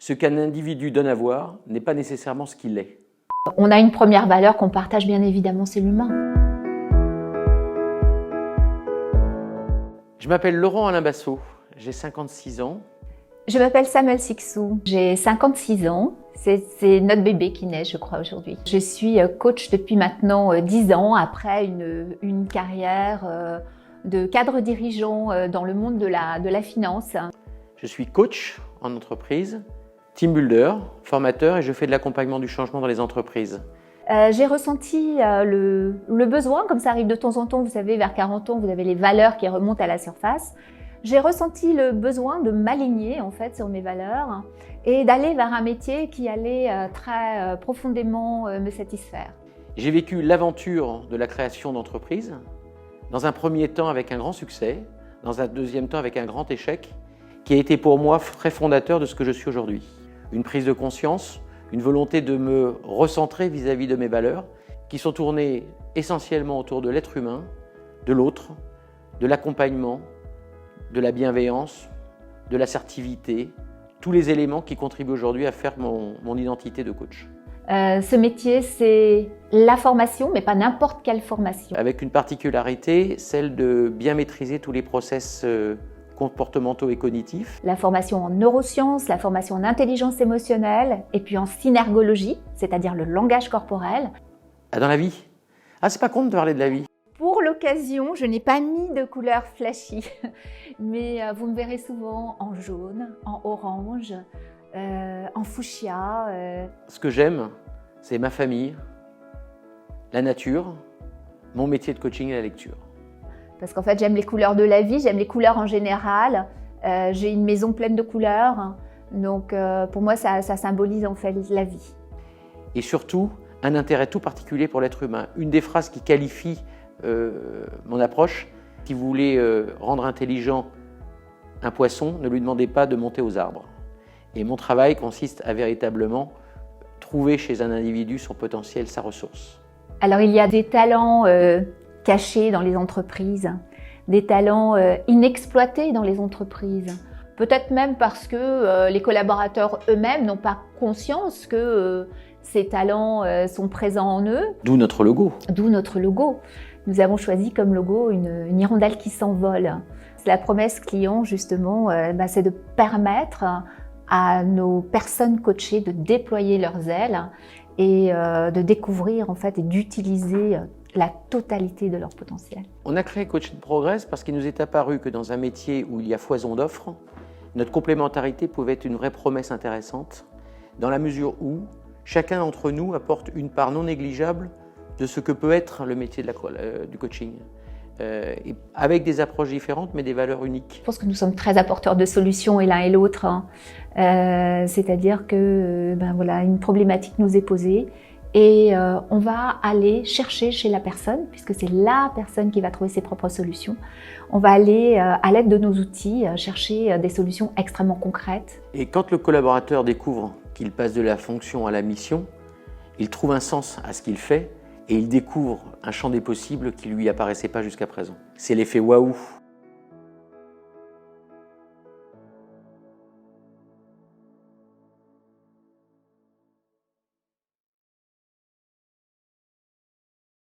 Ce qu'un individu donne à voir n'est pas nécessairement ce qu'il est. On a une première valeur qu'on partage bien évidemment, c'est l'humain. Je m'appelle Laurent Alain Bassot, j'ai 56 ans. Je m'appelle Samuel Sixou, j'ai 56 ans. C'est notre bébé qui naît, je crois, aujourd'hui. Je suis coach depuis maintenant 10 ans, après une carrière de cadre dirigeant dans le monde de la finance. Je suis coach en entreprise, team builder, formateur et je fais de l'accompagnement du changement dans les entreprises. J'ai ressenti le besoin, comme ça arrive de temps en temps, vous savez, vers 40 ans, vous avez les valeurs qui remontent à la surface. J'ai ressenti le besoin de m'aligner en fait sur mes valeurs et d'aller vers un métier qui allait très profondément me satisfaire. J'ai vécu l'aventure de la création d'entreprises, dans un premier temps avec un grand succès, dans un deuxième temps avec un grand échec, qui a été pour moi très fondateur de ce que je suis aujourd'hui. Une prise de conscience, une volonté de me recentrer vis-à-vis de mes valeurs, qui sont tournées essentiellement autour de l'être humain, de l'autre, de l'accompagnement, de la bienveillance, de l'assertivité, tous les éléments qui contribuent aujourd'hui à faire mon identité de coach. Ce métier, c'est la formation, mais pas n'importe quelle formation. Avec une particularité, celle de bien maîtriser tous les process comportementaux et cognitifs. La formation en neurosciences, la formation en intelligence émotionnelle, et puis en synergologie, c'est-à-dire le langage corporel. Dans la vie. C'est pas con de parler de la vie. Pour l'occasion, je n'ai pas mis de couleur flashy, mais vous me verrez souvent en jaune, en orange, en fuchsia. Ce que j'aime, c'est ma famille, la nature, mon métier de coaching et la lecture. Parce qu'en fait, j'aime les couleurs de la vie, j'aime les couleurs en général. J'ai une maison pleine de couleurs, donc pour moi, ça symbolise en fait la vie. Et surtout, un intérêt tout particulier pour l'être humain. Une des phrases qui qualifie mon approche, si vous voulez rendre intelligent un poisson, ne lui demandez pas de monter aux arbres. Et mon travail consiste à véritablement trouver chez un individu son potentiel, sa ressource. Alors il y a des talents cachés dans les entreprises, des talents inexploités dans les entreprises. Peut-être même parce que les collaborateurs eux-mêmes n'ont pas conscience que ces talents sont présents en eux. D'où notre logo. D'où notre logo. Nous avons choisi comme logo une hirondelle qui s'envole. La promesse client, justement, c'est de permettre à nos personnes coachées de déployer leurs ailes et de découvrir en fait et d'utiliser la totalité de leur potentiel. On a créé Coaching Progress parce qu'il nous est apparu que dans un métier où il y a foison d'offres, notre complémentarité pouvait être une vraie promesse intéressante, dans la mesure où chacun d'entre nous apporte une part non négligeable de ce que peut être le métier du coaching. Et avec des approches différentes, mais des valeurs uniques. Je pense que nous sommes très apporteurs de solutions et l'un et l'autre. C'est-à-dire que voilà, une problématique nous est posée et on va aller chercher chez la personne, puisque c'est la personne qui va trouver ses propres solutions. On va aller, à l'aide de nos outils, chercher des solutions extrêmement concrètes. Et quand le collaborateur découvre qu'il passe de la fonction à la mission, il trouve un sens à ce qu'il fait et il découvre un champ des possibles qui ne lui apparaissait pas jusqu'à présent. C'est l'effet waouh.